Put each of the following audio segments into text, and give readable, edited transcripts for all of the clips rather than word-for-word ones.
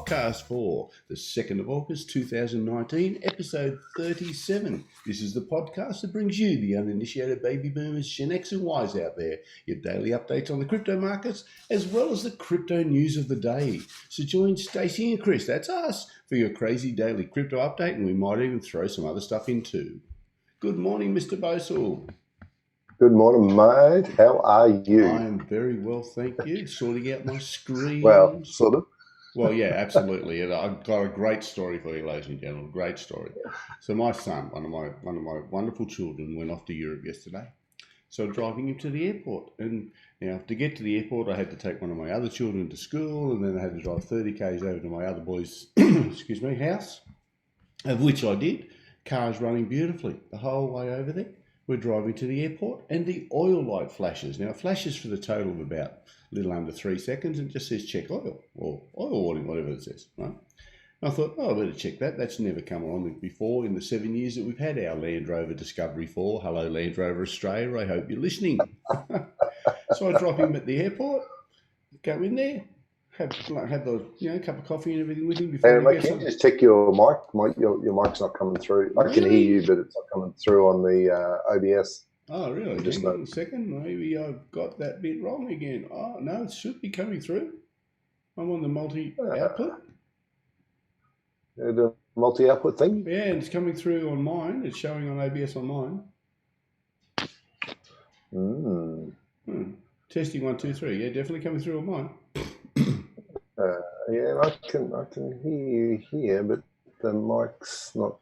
podcast for the 2nd of August 2019, episode 37. This is the podcast that brings you, the uninitiated baby boomers, Gen X and Ys out there, your daily updates on the crypto markets, as well as the crypto news of the day. So join Stacey and Chris, that's us, for your crazy daily crypto update, and we might even throw some other stuff in too. Good morning, Mr. Bosel. Good morning, mate. How are you? I am very well, thank you. Sorting out my screen. Well, sort of. Well, yeah, absolutely. And I've got a great story for you, ladies and gentlemen. Great story. So my son, one of my wonderful children, went off to Europe yesterday. So I'm driving him to the airport, and to get to the airport, I had to take one of my other children to school, and then I had to drive 30 k's over to my other boy's, house, of which I did. Car's running beautifully the whole way over there. We're driving to the airport and the oil light flashes. Now, it flashes for the total of about a little under 3 seconds and just says check oil or oil warning, whatever it says, right? And I thought, I better check that. That's never come on before in the 7 years that we've had our Land Rover Discovery 4. Hello, Land Rover Australia. I hope you're listening. So I drop him at the airport, go in there, have the cup of coffee and everything with him before we get. Can you just check your mic? Your mic's not coming through. I can hear you, but it's not coming through on the OBS. Oh, really? Just hang on a second. Maybe I've got that bit wrong again. Oh, no, it should be coming through. I'm on the multi-output. The multi-output thing? Yeah, and it's coming through on mine. It's showing on OBS on mine. Testing 1, 2, 3. Yeah, definitely coming through on mine. Yeah, I can hear you here, but the mic's not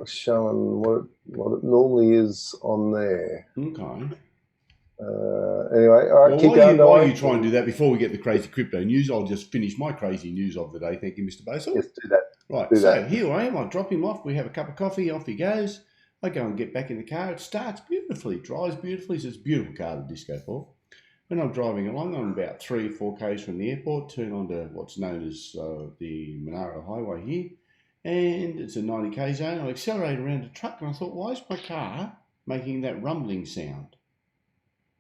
showing what it normally is on there. Okay. Anyway, all right, keep going. While you try and do that, before we get the crazy crypto news, I'll just finish my crazy news of the day. Thank you, Mr. Basil. Yes, do that. Right, here I am. I drop him off. We have a cup of coffee. Off he goes. I go and get back in the car. It starts beautifully, drives beautifully. It's a beautiful car, the Disco 4. When I'm driving along, I'm about 3 or 4 k's from the airport, turn onto what's known as the Monaro Highway here, and it's a 90 k zone. I accelerate around a truck, and I thought, why is my car making that rumbling sound?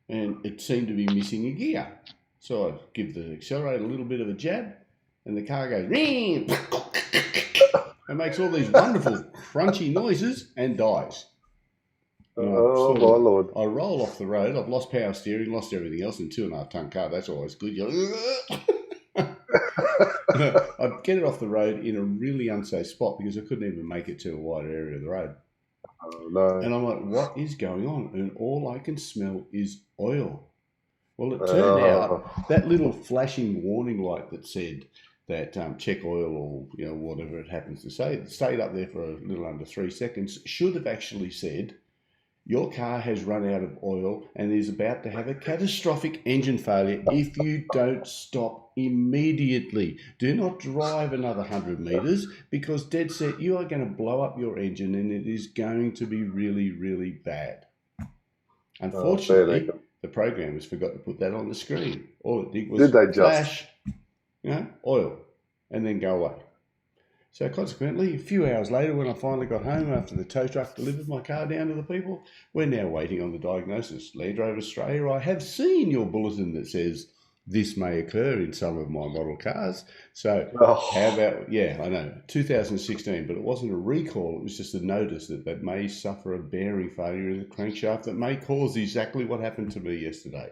And it seemed to be missing a gear. So I give the accelerator a little bit of a jab, and the car goes, it makes all these wonderful crunchy noises and dies. Oh, my Lord. I roll off the road. I've lost power steering, lost everything else in 2.5 ton car. That's always good. I get it off the road in a really unsafe spot because I couldn't even make it to a wider area of the road. Oh, no. And I'm like, what is going on? And all I can smell is oil. Well, it turned out that little flashing warning light that said that check oil or whatever it happens to say, it stayed up there for a little under 3 seconds, should have actually said, your car has run out of oil and is about to have a catastrophic engine failure if you don't stop immediately. Do not drive another 100 meters because dead set, you are going to blow up your engine and it is going to be really, really bad. Unfortunately, the programmers forgot to put that on the screen. All it did was flash, oil, and then go away. So consequently, a few hours later, when I finally got home after the tow truck delivered my car down to the people, we're now waiting on the diagnosis. Land Rover Australia, I have seen your bulletin that says this may occur in some of my model cars. So how about, I know, 2016, but it wasn't a recall. It was just a notice that may suffer a bearing failure in the crankshaft that may cause exactly what happened to me yesterday.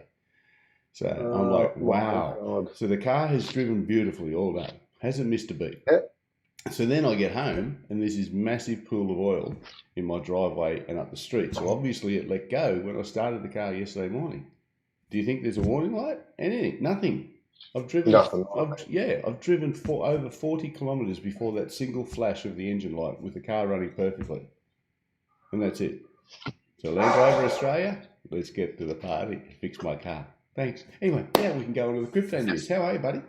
So I'm like, wow. So the car has driven beautifully all day. Hasn't missed a beat. Yep. So then I get home and there's this massive pool of oil in my driveway and up the street. So obviously it let go when I started the car yesterday morning. Do you think there's a warning light? Anything? Nothing. I've driven I've driven for over 40 kilometres before that single flash of the engine light with the car running perfectly. And that's it. So Land Rover Australia, let's get to the party. Fix my car. Thanks. Anyway, now we can go on to the crypto news. How are you, buddy?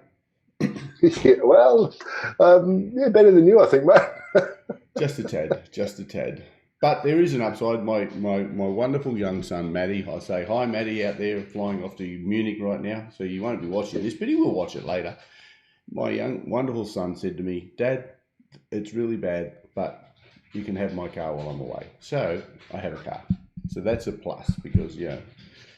Yeah, well, better than you, I think, mate. Just a tad. But there is an upside. My wonderful young son, Matty, I say hi, Matty, out there flying off to Munich right now. So you won't be watching this, but he will watch it later. My young, wonderful son said to me, Dad, it's really bad, but you can have my car while I'm away. So I have a car. So that's a plus because, that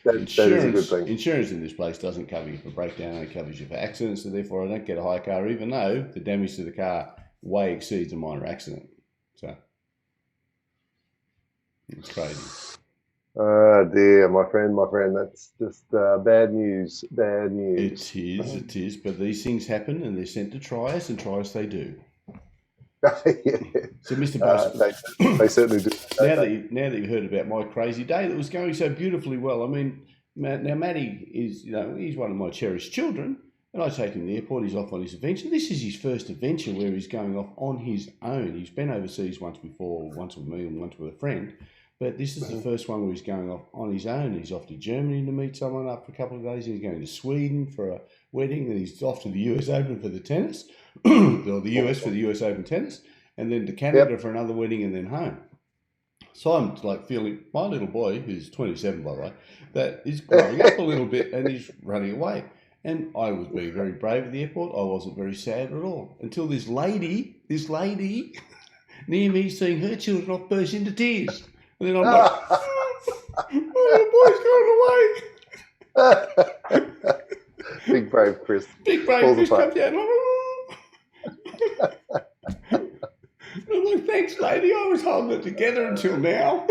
is a good thing. Insurance in this place doesn't cover you for breakdown, it covers you for accidents, so therefore I don't get a hire car, even though the damage to the car way exceeds a minor accident. So it's crazy. Oh dear, my friend, that's just bad news. It is, but these things happen and they're sent to try us, and try us they do. Yeah. So, Mr. Boss, they certainly do. Now that you've heard about my crazy day that was going so beautifully well, I mean, now Matty is, he's one of my cherished children, and I take him to the airport. He's off on his adventure. This is his first adventure where he's going off on his own. He's been overseas once before, once with me and once with a friend. But this is the first one where he's going off on his own. He's off to Germany to meet someone up for a couple of days. He's going to Sweden for a wedding. Then he's off to the US Open for the tennis, or the US for the US Open tennis, and then to Canada for another wedding, and then home. So I'm like feeling, my little boy, who's 27 by the way, that is growing up a little bit and he's running away. And I was being very brave at the airport. I wasn't very sad at all until this lady near me, seeing her children off, burst into tears. And then I'm like, oh, the boy's going away. Big brave Chris. Big brave Chris comes down. I'm like, thanks, lady. I was holding it together until now.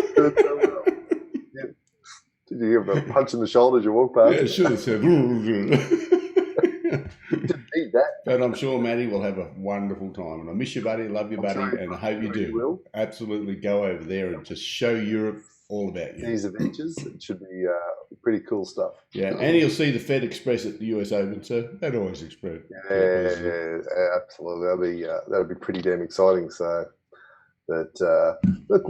Did you give him a punch in the shoulder as you walk past? Yeah, should have said. But I'm sure Matty will have a wonderful time. And I miss you, buddy. Love you, buddy. And I hope you do. Will. Absolutely go over there and just show Europe all about you. These adventures, it should be pretty cool stuff. Yeah, and you'll see the Fed Express at the US Open, so that always express. Yeah, absolutely. That'll be pretty damn exciting. So, but look,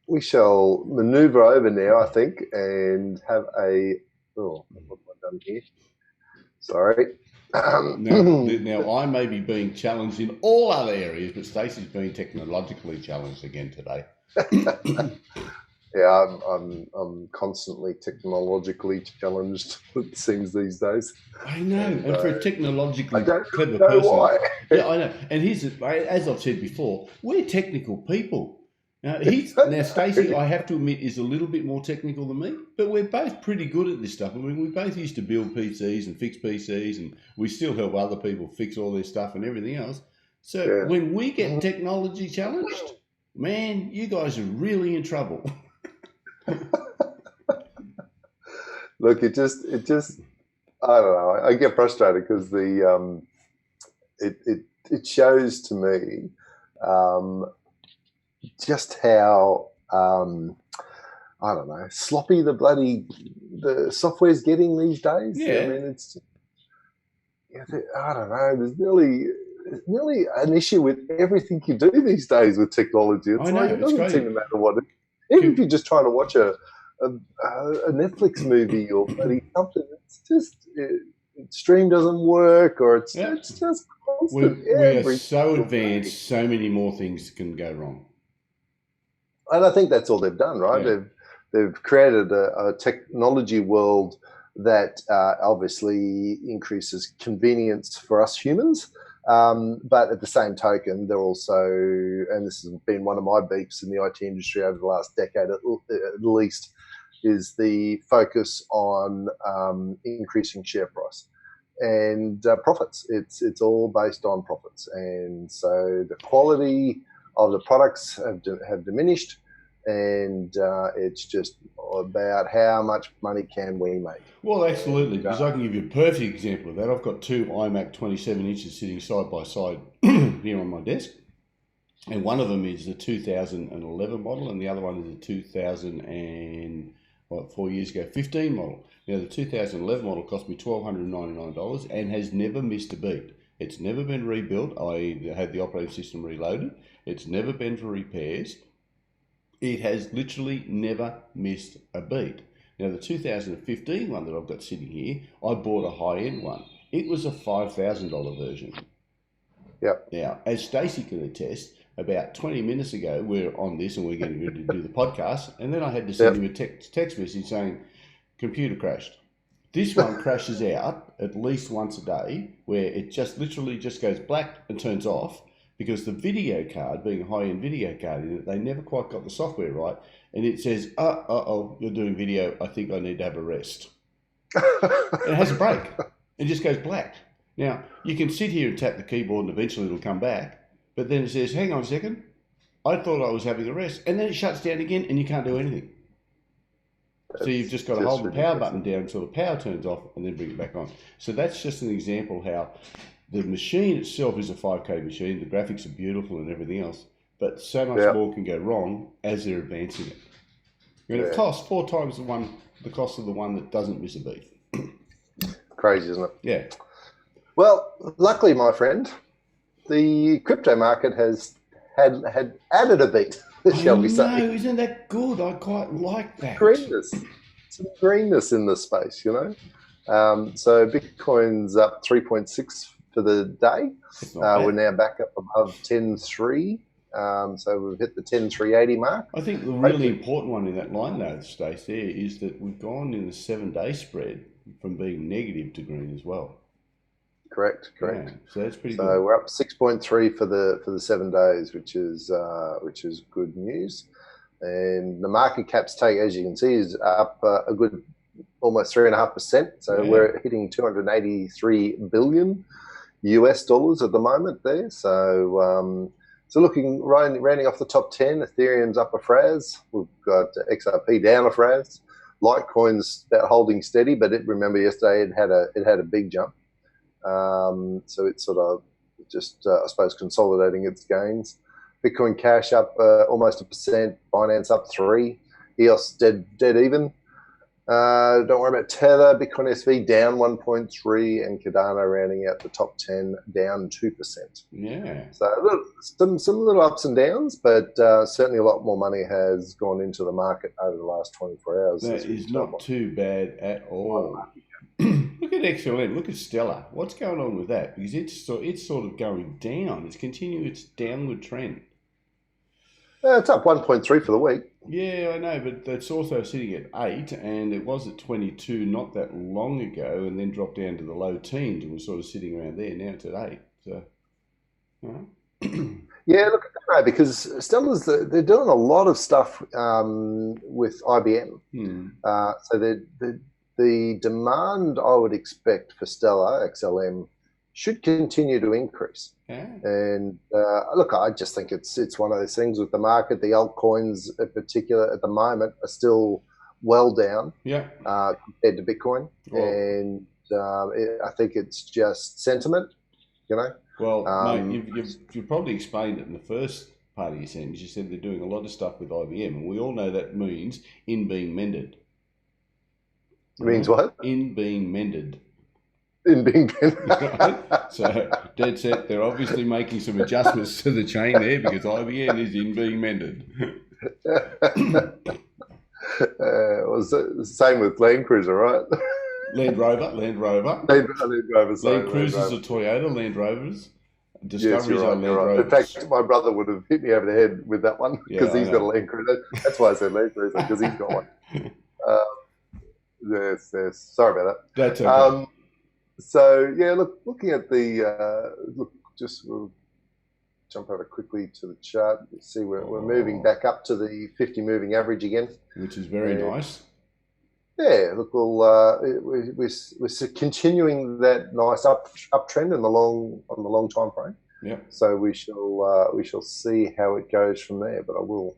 we shall manoeuvre over now, I think, and have a. Oh, what have I done here? Sorry. Now, I may be being challenged in all other areas, but Stacey's being technologically challenged again today. Yeah, I'm constantly technologically challenged, it seems, these days. I know, and for a technologically clever know person. Why. Yeah, I know. And as I've said before, we're technical people. Now, Stacey, I have to admit, is a little bit more technical than me, but we're both pretty good at this stuff. I mean, we both used to build PCs and fix PCs, and we still help other people fix all their stuff and everything else. So when we get technology challenged, man, you guys are really in trouble. Look, it just, I don't know. I get frustrated because it shows to me just how I don't know, sloppy the software's getting these days. Yeah. I mean, it's I don't know. There's really an issue with everything you do these days with technology. It's it doesn't seem to matter what. Even if you're just trying to watch a Netflix movie or bloody something, it's just stream doesn't work, or it's just constant. We are so advanced, so many more things can go wrong. And I think that's all they've done, right? Yeah. They've created a technology world that obviously increases convenience for us humans. But at the same token, they're also, and this has been one of my beefs in the IT industry over the last decade at least, is the focus on increasing share price and profits. It's all based on profits. And so the quality of the products have diminished, and it's just about how much money can we make. Well, absolutely, because I can give you a perfect example of that. I've got two iMac 27 inches sitting side by side here on my desk, and one of them is the 2011 model, and the other one is the 4 years ago, 15 model. Now, the 2011 model cost me $1,299 and has never missed a beat. It's never been rebuilt. I had the operating system reloaded. It's never been for repairs. It has literally never missed a beat. Now, the 2015 one that I've got sitting here, I bought a high-end one. It was a $5,000 version. Yep. Now, as Stacey can attest, about 20 minutes ago, we're on this and we're getting ready to do the podcast, and then I had to send him a text message saying, computer crashed. This one crashes out at least once a day, where it just literally just goes black and turns off. because the video card, being a high-end video card, they never quite got the software right, and it says, oh, you're doing video, I think I need to have a rest. And it has a break. It just goes black. Now, you can sit here and tap the keyboard and eventually it'll come back, but then it says, hang on a second, I thought I was having a rest, and then it shuts down again and you can't do anything. So you've just got to hold the power button down until the power turns off and then bring it back on. So that's just an example how the machine itself is a 5K machine. The graphics are beautiful and everything else, but so much more can go wrong as they're advancing it. And it costs 4 times the cost of the one that doesn't miss a beat. Crazy, isn't it? Yeah. Well, luckily, my friend, the crypto market has had added a beat, shall we say. No, isn't that good? I quite like that. Greenness. Some greenness in the space, you know. So Bitcoin's up 3.6 for the day. We're now back up above 10.3. So we've hit the 10.380 mark. I think the really important one in that line, though, Stace, there is that we've gone in the 7-day spread from being negative to green as well. Correct. Yeah, so that's pretty good. So we're up 6.3 for the 7 days, which is good news. And the market cap's take, as you can see, is up a good almost 3.5%. So we're hitting 283 billion US dollars at the moment there. So looking rounding off the top 10, Ethereum's up a frazzle. We've got XRP down a frazzle. Litecoin's about holding steady, but remember yesterday it had a big jump. So it's sort of just, I suppose, consolidating its gains. Bitcoin Cash up almost 1%. Binance up 3%. EOS dead even. Don't worry about Tether. Bitcoin SV down 1.3%, and Cardano rounding out the top 10 down 2%. Yeah. So some little ups and downs, but certainly a lot more money has gone into the market over the last 24 hours. That is not too bad at all. Look at XLM, look at Stellar. What's going on with that? Because it's sort of going down. It's continuing its downward trend. It's up 1.3 for the week. Yeah, I know, but it's also sitting at 8, and it was at 22 not that long ago, and then dropped down to the low teens and was sort of sitting around there. Now it's at 8. So, yeah, look, I don't know, because Stellar's they're doing a lot of stuff with IBM. So the demand I would expect for Stellar XLM should continue to increase. Yeah. And look, I just think it's one of those things with the market. The altcoins in particular at the moment are still well down compared to Bitcoin. Well, and I think it's just sentiment, you know. Well, mate, you've probably explained it in the first part of your sentence. You said they're doing a lot of stuff with IBM, and we all know that means in being mended. It means what? In being mended. In being mended. So, dead set, they're obviously making some adjustments to the chain there because IBM is in being mended. It was the same with Land Cruiser, right? Land Rover. Land Rover. Land Cruisers are Toyota, Land Rovers. Discoveries are Land Rovers. In fact, my brother would have hit me over the head with that one because he's got a Land Cruiser. That's why I said Land Cruiser, because he's got one. Yes. Sorry about that. That's okay. So yeah, looking at the we'll jump over quickly to the chart. You see, we're moving back up to the 50 moving average again, which is very nice. Yeah, look, we're continuing that nice uptrend on the long time frame. Yeah. So we shall see how it goes from there. But I will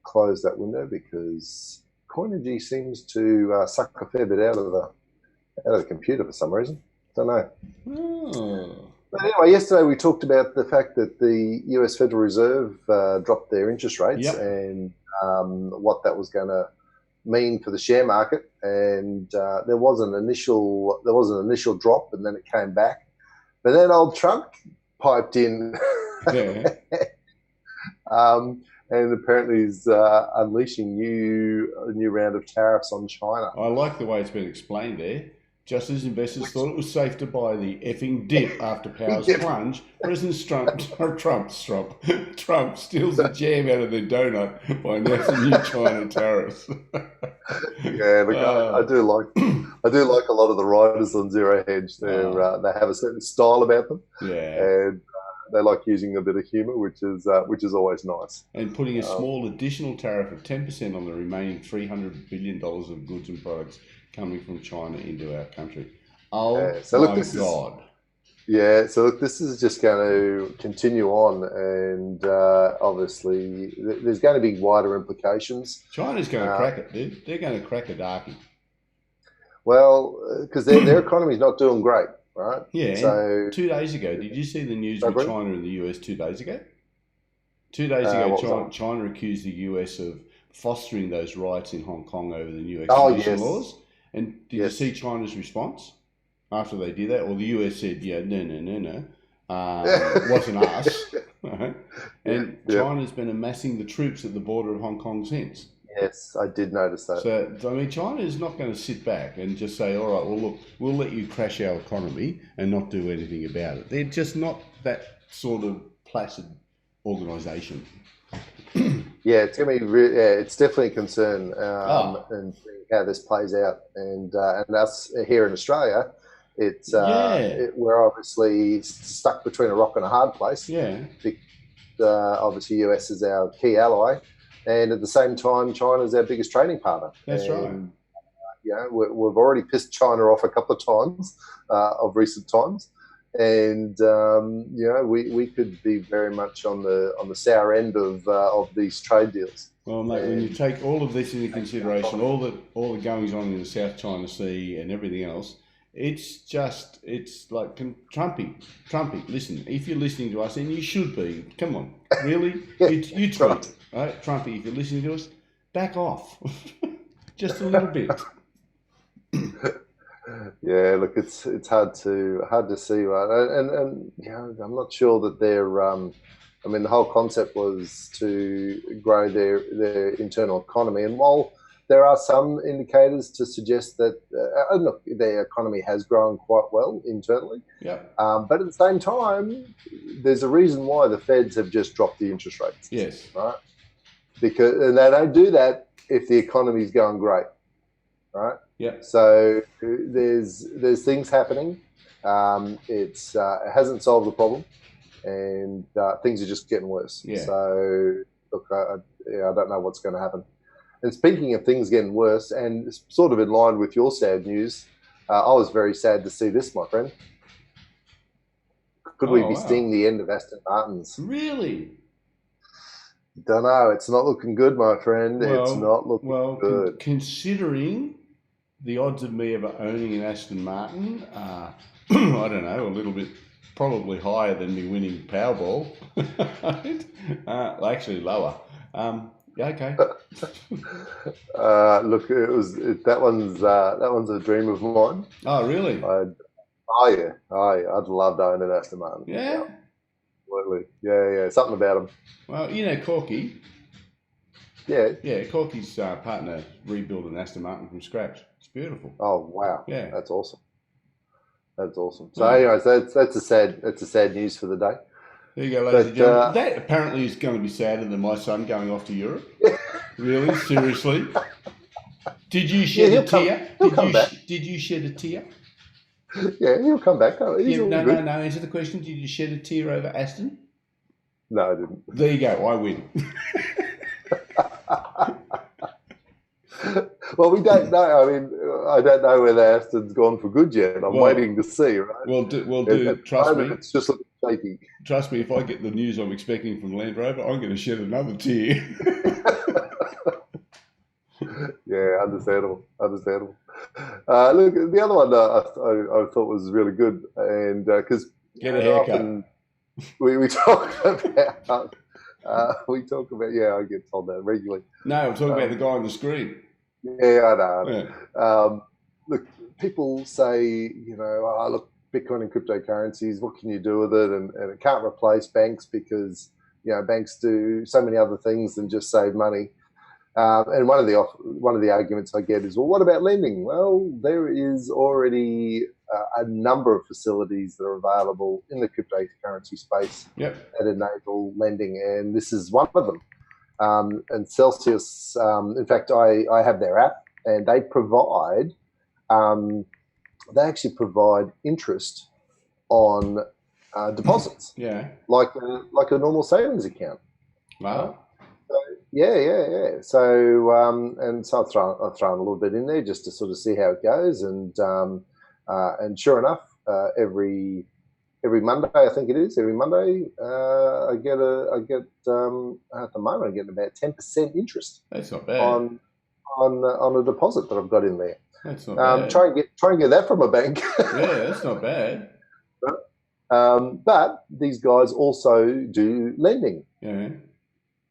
close that window because Coinergy seems to suck a fair bit out of the computer for some reason. Don't know. Oh. But anyway, yesterday we talked about the fact that the US Federal Reserve dropped their interest rates and what that was going to mean for the share market. And there was an initial drop, and then it came back. But then old Trump piped in. Yeah. And apparently he's unleashing a new round of tariffs on China. I like the way it's been explained there. Just as investors thought it was safe to buy the effing dip after Power's plunge, President Trump steals the jam out of their donut by announcing new China tariffs. Yeah, look, I do like a lot of the writers on Zero Hedge. They have a certain style about them. Yeah. And They like using a bit of humour, which is always nice. And putting a small additional tariff of 10% on the remaining $300 billion of goods and products coming from China into our country. Oh, so my God. So look, this is just going to continue on, and obviously there's going to be wider implications. China's going to crack it. They're going to crack a darkie. Well, because their economy is not doing great, right? Yeah. So 2 days ago, did you see the news with China and the US 2 days ago? 2 days ago, China accused the US of fostering those riots in Hong Kong over the new extradition laws. And did you see China's response after they did that? Or the US said, no, wasn't us. Right? And China's been amassing the troops at the border of Hong Kong since. Yes, I did notice that. So, I mean, China is not going to sit back and just say, all right, well, look, we'll let you crash our economy and not do anything about it. They're just not that sort of placid organisation. Yeah, it's going to be. It's definitely a concern, and how this plays out. And us here in Australia, we're obviously stuck between a rock and a hard place. Yeah. Obviously, US is our key ally, and at the same time, China is our biggest trading partner. That's right. We've already pissed China off a couple of times of recent times. And we could be very much on the sour end of these trade deals. Well, mate, when you take all of this into consideration, all the goings on in the South China Sea and everything else, it's like Trumpy. Listen, if you're listening to us, and you should be, come on, really, you tweet, right, Trumpy, if you're listening to us, back off, just a little bit. Yeah, look, it's hard to see, right? And I'm not sure that they're. I mean, the whole concept was to grow their internal economy, and while there are some indicators to suggest that look, their economy has grown quite well internally. Yeah. But at the same time, there's a reason why the Feds have just dropped the interest rates. Yes. Right. And they don't do that if the economy is going great. Right. Yeah. So there's things happening. It hasn't solved the problem, and things are just getting worse. Yeah. So look, I don't know what's going to happen. And speaking of things getting worse, and sort of in line with your sad news, I was very sad to see this, my friend. Could we be seeing the end of Aston Martins? Really? Don't know. It's not looking good, my friend. It's not looking good. Considering the odds of me ever owning an Aston Martin, I don't know, a little bit, probably higher than me winning Powerball. Actually lower. Okay. Look, that one's a dream of mine. Oh, really? I'd love to own an Aston Martin. Yeah. Absolutely. Yeah. Something about them. Well, you know, Corky. Yeah. Yeah, Corky's partner rebuilt an Aston Martin from scratch. It's beautiful. Oh wow. Yeah. That's awesome. So, anyways, that's a sad news for the day. There you go, ladies and gentlemen. That apparently is going to be sadder than my son going off to Europe. Really? Seriously? Did you shed a tear? Did you shed a tear? Yeah, he'll come back. No. Answer the question. Did you shed a tear over Aston? No, I didn't. There you go. I win. Well, we don't know. I mean, I don't know whether Aston's gone for good yet. I'm waiting to see, right? Well, trust me. It's just looking shaky. Trust me, if I get the news I'm expecting from Land Rover, I'm going to shed another tear. Yeah, understandable. Look, the other one I thought was really good, and because get a haircut. We talk about. Yeah, I get told that regularly. No, I'm talking about the guy on the screen. Yeah, I know. Yeah. Look, people say, look, Bitcoin and cryptocurrencies, what can you do with it? And it can't replace banks because, banks do so many other things than just save money. And one of the arguments I get is, well, what about lending? Well, there is already a number of facilities that are available in the cryptocurrency space that enable lending, and this is one of them. And Celsius, in fact, I have their app, and they actually provide interest on deposits, Yeah. like a normal savings account. Wow. Yeah. So and so I've thrown a little bit in there just to sort of see how it goes, and sure enough, every Monday, I think it is, every Monday, I get at the moment I'm getting about 10% interest. That's not bad. On a deposit that I've got in there. That's not bad. Try and get that from a bank. Yeah, that's not bad. But these guys also do lending. Yeah.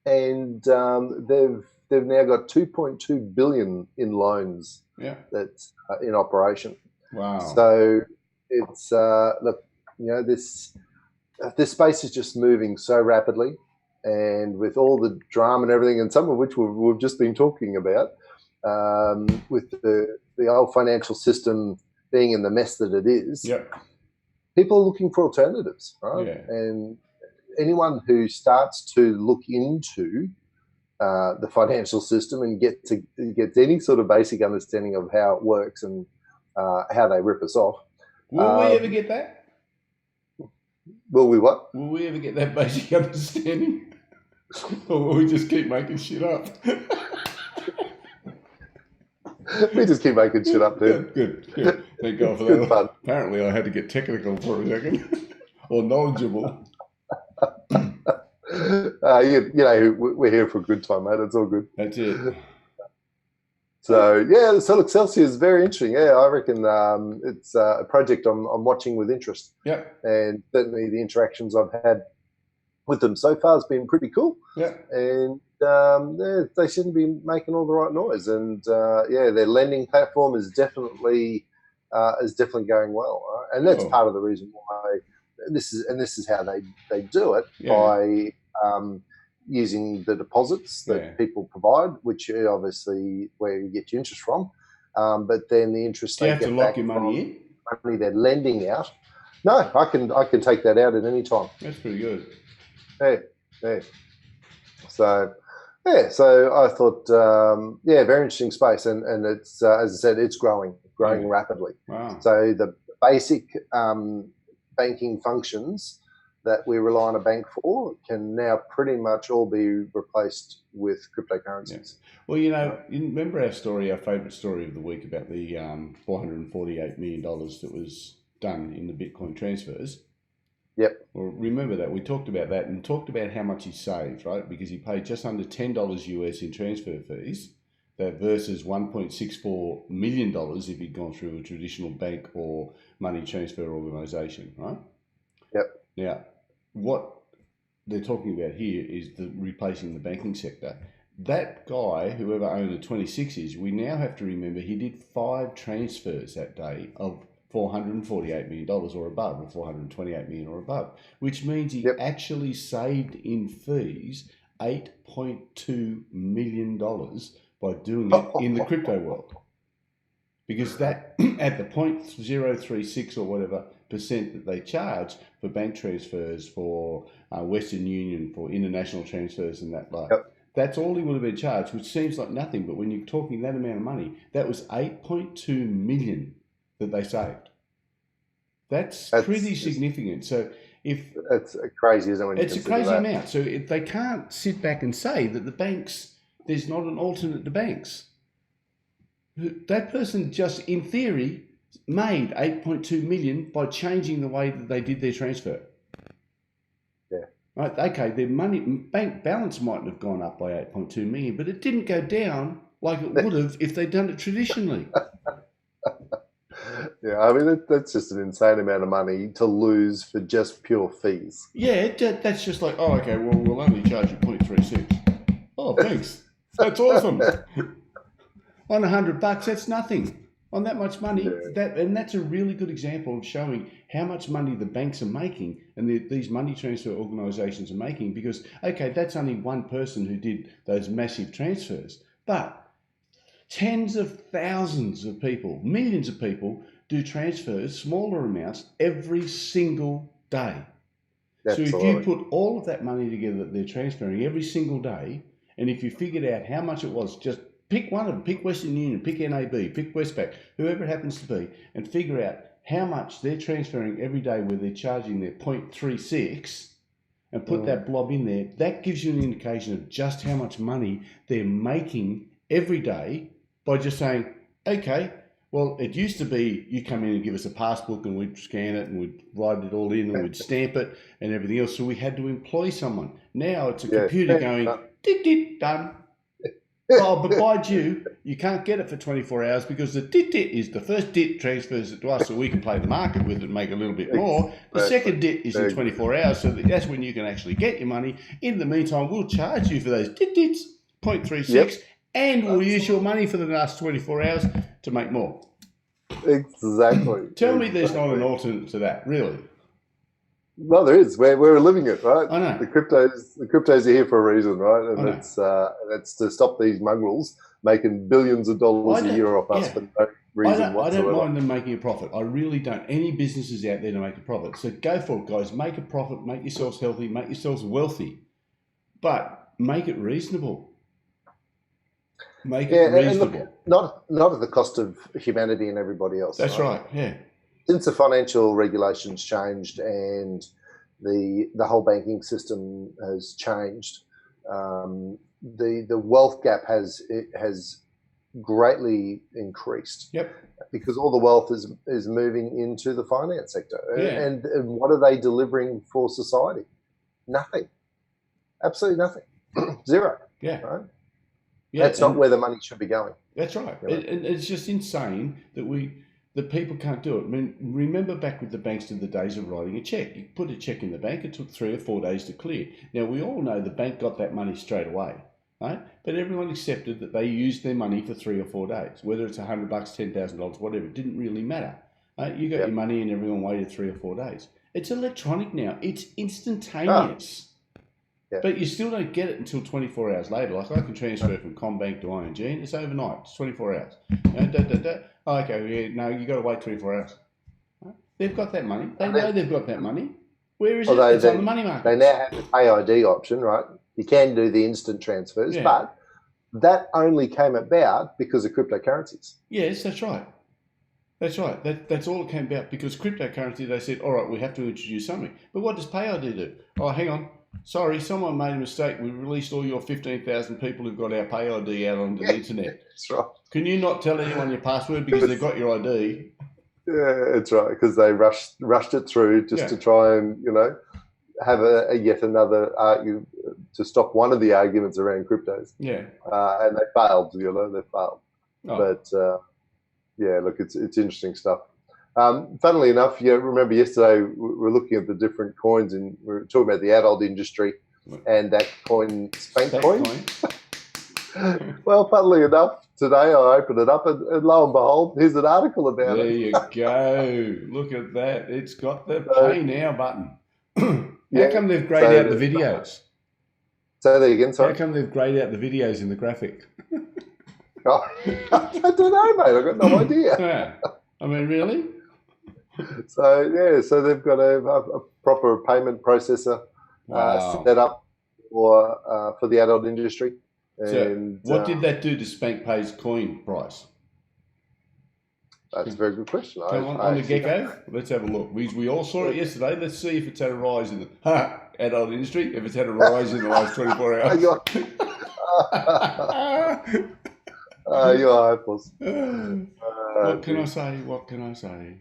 And they've now got 2.2 billion in loans. Yeah. That's in operation. Wow. So it's look, this space is just moving so rapidly, and with all the drama and everything, and some of which we've just been talking about, with the old financial system being in the mess that it is. Yep. People are looking for alternatives, right? Yeah. And anyone who starts to look into the financial system and gets any sort of basic understanding of how it works and how they rip us off. Will we ever get that? Will we what? Will we ever get that basic understanding? Or will we just keep making shit up? We just keep making shit up, dude. Good. Thank God for that. Fun. Apparently I had to get technical for a second. Or knowledgeable. We're here for a good time, mate. It's all good. That's it. So yeah, so look, Celsius is very interesting. Yeah, I reckon it's a project I'm watching with interest. Yep. And certainly the interactions I've had with them so far has been pretty cool. Yep. And they seem to be making all the right noise. And their lending platform is definitely going well. Right? And that's part of the reason why this is how they do it, by using the deposits that people provide, which are obviously where you get your interest from. But then the interest do you have to lock your money in? Money they're lending out. No, I can take that out at any time. That's pretty good. Yeah. So I thought, very interesting space, and it's as I said, it's growing rapidly. Wow. So the basic banking functions that we rely on a bank for can now pretty much all be replaced with cryptocurrencies. Yeah. Well, you remember our favourite story of the week about the $448 million that was done in the Bitcoin transfers? Yep. Well, remember that. We talked about that and talked about how much he saved, right? Because he paid just under $10 US in transfer fees, that versus $1.64 million if he'd gone through a traditional bank or money transfer organisation, right? Yep. Now, what they're talking about here is replacing the banking sector. That guy, whoever owned the 26s, we now have to remember he did 5 transfers that day of $448 million or above, or $428 million or above, which means he actually saved in fees $8.2 million by doing it in the crypto world. Because that, at the 0.036 or whatever percent that they charge for bank transfers, for Western Union, for international transfers and that that's all he would have been charged, which seems like nothing. But when you're talking that amount of money, that was $8.2 million that they saved. That's pretty significant. So that's crazy, isn't it? It's a crazy amount. So if they can't sit back and say that the banks, there's not an alternate to banks. That person just, in theory, made $8.2 million by changing the way that they did their transfer. Yeah. Right. Okay. Their bank balance mightn't have gone up by 8.2 million, but it didn't go down like it would have if they'd done it traditionally. Yeah, I mean that's just an insane amount of money to lose for just pure fees. Yeah, that's just like, oh, okay, well, we'll only charge you 0.36. Oh, thanks. That's awesome. On $100, that's nothing. On that much money, and that's a really good example of showing how much money the banks are making and these money transfer organisations are making. Because, okay, that's only one person who did those massive transfers, but tens of thousands of people, millions of people do transfers, smaller amounts, every single day. Absolutely. So if you put all of that money together that they're transferring every single day, and if you figured out how much it was, just pick one of them, pick Western Union, pick NAB, pick Westpac, whoever it happens to be, and figure out how much they're transferring every day where they're charging their 0.36 and put that blob in there, that gives you an indication of just how much money they're making every day by just saying, okay, well, it used to be you come in and give us a passbook and we'd scan it and we'd write it all in and we'd stamp it and everything else. So we had to employ someone. Now it's a computer going, dit, done. Oh, but by due, you can't get it for 24 hours because the dit is the first dit transfers it to us so we can play the market with it and make a little bit more. The second dit is in 24 hours, so that's when you can actually get your money. In the meantime, we'll charge you for those dits, 0.36, and we'll use your money for the last 24 hours to make more. Exactly. Tell me there's not an alternate to that, really. Well, there is. We're living it, right? I know. The cryptos are here for a reason, right? And it's to stop these mongrels making billions of dollars a year off us for no reason whatsoever. I don't mind them making a profit. I really don't. Any businesses out there to make a profit. So go for it, guys. Make a profit. Make yourselves healthy. Make yourselves wealthy. But make it reasonable. Make it reasonable. And look, not at the cost of humanity and everybody else. That's right. Yeah. Since the financial regulations changed and the whole banking system has changed, the wealth gap has greatly increased. Yep. Because all the wealth is moving into the finance sector. Yeah. And what are they delivering for society? Nothing. Absolutely nothing. Zero. Yeah. Right? Yeah, that's not where the money should be going. That's right. And it's just insane that people can't do it. I mean, remember back with the banks in the days of writing a check. You put a check in the bank, it took 3 or 4 days to clear. Now, we all know the bank got that money straight away, right? But everyone accepted that they used their money for 3 or 4 days, whether it's $100, $10,000, whatever. It didn't really matter. Right? You got your money and everyone waited 3 or 4 days. It's electronic now. It's instantaneous. But you still don't get it until 24 hours later. Like I can transfer from CommBank to ING and it's overnight. It's 24 hours. Oh, okay, no, you got to wait 24 hours. Right? They've got that money. They know they've got that money. Where is it? It's on the money market. They now have the Pay ID option, right? You can do the instant transfers, but that only came about because of cryptocurrencies. Yes, that's right. That's right. That's all it came about because cryptocurrency, they said, all right, we have to introduce something. But what does Pay ID do? Oh, hang on. Sorry, someone made a mistake. We released all your 15,000 people who've got our Pay ID out onto the internet. That's right. Can you not tell anyone your password because they've got your ID? Yeah, that's right. Because they rushed it through just to try and, have a yet another argument to stop one of the arguments around cryptos. Yeah. And they failed, they failed. Oh. But, look, it's interesting stuff. Funnily enough, remember yesterday we were looking at the different coins and we were talking about the adult industry and that coin, SpankChain. Well, funnily enough, today I opened it up and lo and behold, here's an article about it. There you go. Look at that. It's got the Pay Now button. How come they've grayed out the videos? Say that again, sorry? How come they've grayed out the videos in the graphic? Oh, I don't know, mate. I've got no idea. Yeah. I mean, really? So they've got a proper payment processor set up for the adult industry. And so what did that do to SpankPay's coin price? That's a very good question. Come on the gecko. Let's have a look. We all saw it yesterday. Let's see if it's had a rise in the adult industry. If it's had a rise in the last 24 hours. You're hopeless. What can I say? What can I say?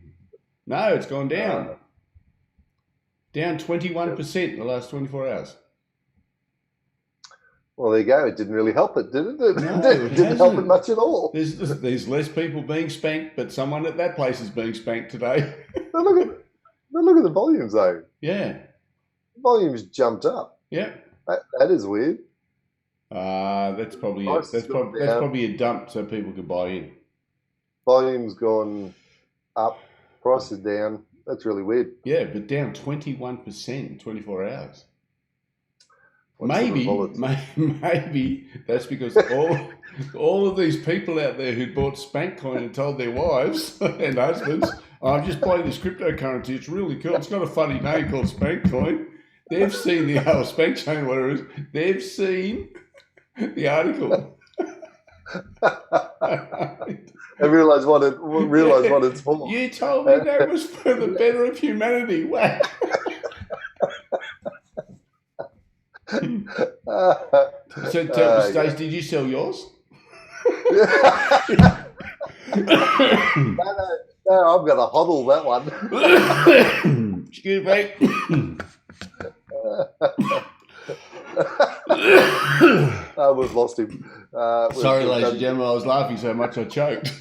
No, it's gone down. Down 21% in the last 24 hours. Well, there you go. It didn't really help it, did it? It No, didn't help it much at all. There's less people being spanked, but someone at that place is being spanked today. Look at the volumes, though. Yeah. Volumes jumped up. Yeah. That is weird. That's probably it. That's probably a dump so people can buy in. Volume's gone up. Price is down. That's really weird. Yeah, but down 21% in 24 hours. Maybe that's because all of these people out there who bought SpankChain and told their wives and husbands, I'm just buying this cryptocurrency, it's really cool. It's got a funny name called SpankChain. They've seen the SpankChain, whatever it is. They've seen the article. I realised what it's for. You told me that was for the better of humanity. Whack. So tell me, Stace, did you sell yours? No, I'm going to hodl that one. Excuse me. We've lost him. Sorry, ladies and gentlemen, I was laughing so much I choked.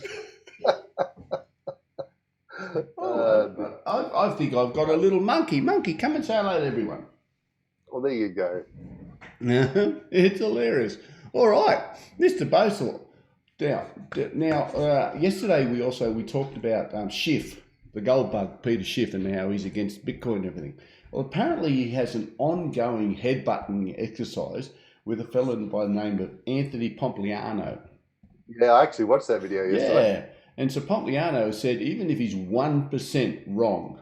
I think I've got a little monkey. Monkey, come and say hello to everyone. Well, there you go. It's hilarious. All right, Mr. Bosel. Now, yesterday we talked about Schiff, the gold bug, Peter Schiff, and how he's against Bitcoin and everything. Well, apparently he has an ongoing headbutting exercise with a fellow by the name of Anthony Pompliano. Yeah, I actually watched that video yesterday. Yeah, and so Pompliano said even if he's 1% wrong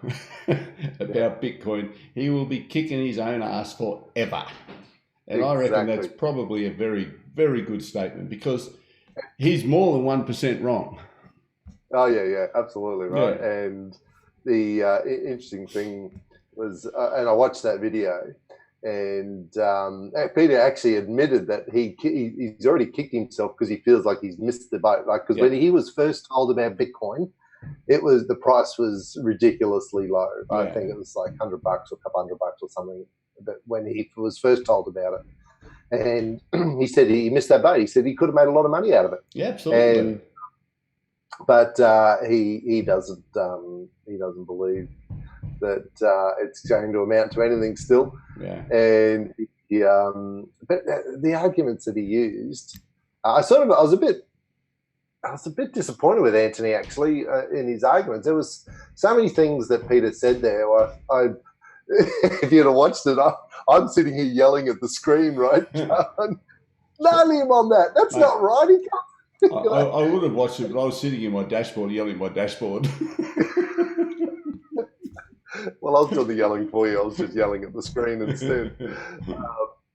about Bitcoin, he will be kicking his own ass forever. And I reckon that's probably a very, very good statement because he's more than 1% wrong. Oh, yeah, absolutely right. Yeah. And the interesting thing was, and I watched that video, and Peter actually admitted that he's already kicked himself because he feels like he's missed the boat. Like, because when he was first told about Bitcoin, the price was ridiculously low. I think it was like $100 or a couple $100 or something. But when he was first told about it, and he said he missed that boat. He said he could have made a lot of money out of it. Yeah, absolutely. But he doesn't believe that it's going to amount to anything still. Yeah. And but the arguments that he used, I was a bit disappointed with Anthony actually in his arguments. There was so many things that Peter said there. If you'd have watched it, I'm sitting here yelling at the screen, right? Nail him on that. That's not right. He can't. I would have watched it, but I was sitting in my dashboard yelling at my dashboard. Well, I was doing the yelling for you. I was just yelling at the screen instead.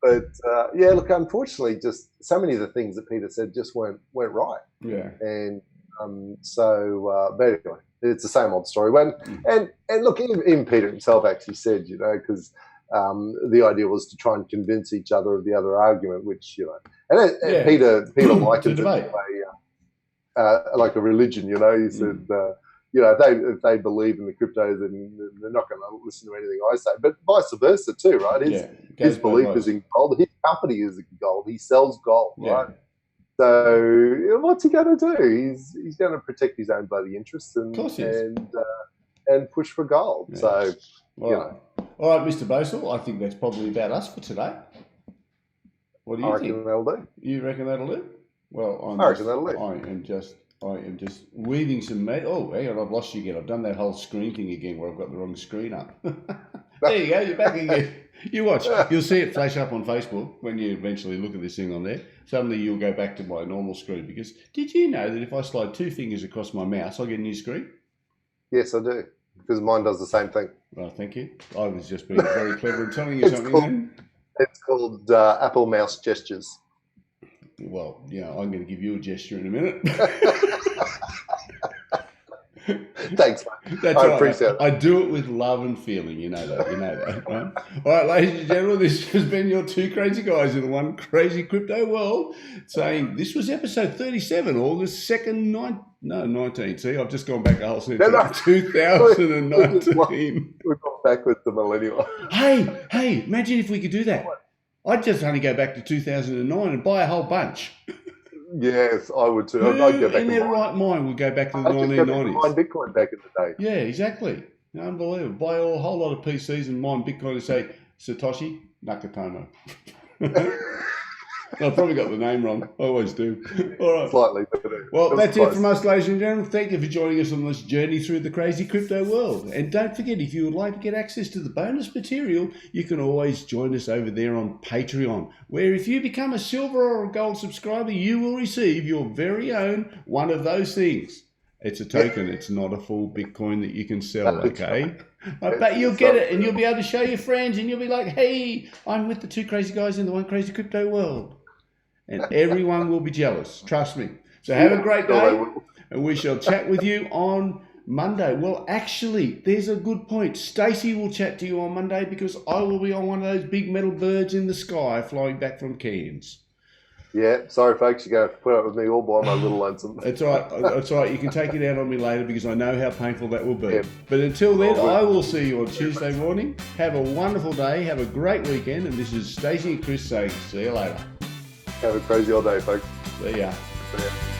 Look, unfortunately, just so many of the things that Peter said just weren't right. Yeah. And but anyway, it's the same old story. And look, even Peter himself actually said, because the idea was to try and convince each other of the other argument, which and Peter likened it like a religion. He said. If they believe in the crypto, then they're not going to listen to anything I say. But vice versa too, right? His belief is in gold. His company is in gold. He sells gold, right? So what's he going to do? He's going to protect his own bloody interests and push for gold. Yeah. So, all right, Mr. Bosel, I think that's probably about us for today. What do you think? I reckon that'll do. You reckon that'll do? Well, I reckon that'll do. I am just weaving some meat. Oh, hang on, I've lost you again. I've done that whole screen thing again where I've got the wrong screen up. There you go, you're back again. You watch. You'll see it flash up on Facebook when you eventually look at this thing on there. Suddenly you'll go back to my normal screen because did you know that if I slide 2 fingers across my mouse, I get a new screen? Yes, I do. Because mine does the same thing. Well, thank you. I was just being very clever and telling you something. It's called Apple Mouse Gestures. Well, I'm going to give you a gesture in a minute. Thanks, mate. I appreciate it. I do it with love and feeling. You know that, right? All right, ladies and gentlemen, this has been your 2 crazy guys in the one crazy crypto world saying this was episode 37, August 2nd, 19. See, I've just gone back a whole century. 2019. We've gone back with the millennial. Hey, imagine if we could do that. I'd just only go back to 2009 and buy a whole bunch. Yes, I would too. I'd go back in their right mind would go back to the 1990s. Mine Bitcoin back in the day. Yeah, exactly. Unbelievable. Buy a whole lot of PCs and mine Bitcoin and say, Satoshi Nakatomo. I've probably got the name wrong. I always do. All right. Slightly. Well, that's it from us, ladies and gentlemen. Thank you for joining us on this journey through the crazy crypto world. And don't forget, if you would like to get access to the bonus material, you can always join us over there on Patreon, where if you become a silver or a gold subscriber, you will receive your very own one of those things. It's a token. It's not a full Bitcoin that you can sell, okay? But you'll get it and you'll be able to show your friends and you'll be like, hey, I'm with the 2 crazy guys in the one crazy crypto world. and everyone will be jealous. Trust me. So have a great day, and we shall chat with you on Monday. Well, actually, there's a good point. Stacey will chat to you on Monday because I will be on one of those big metal birds in the sky flying back from Cairns. Yeah, sorry folks, you're going to have to put up with me all by my little lonesome. That's right. That's right. You can take it out on me later because I know how painful that will be. Yeah. But until then, I will see you on Tuesday morning. Have a wonderful day. Have a great weekend. And this is Stacey and Chris saying, see you later. Have a crazy old day, folks. See ya. See ya.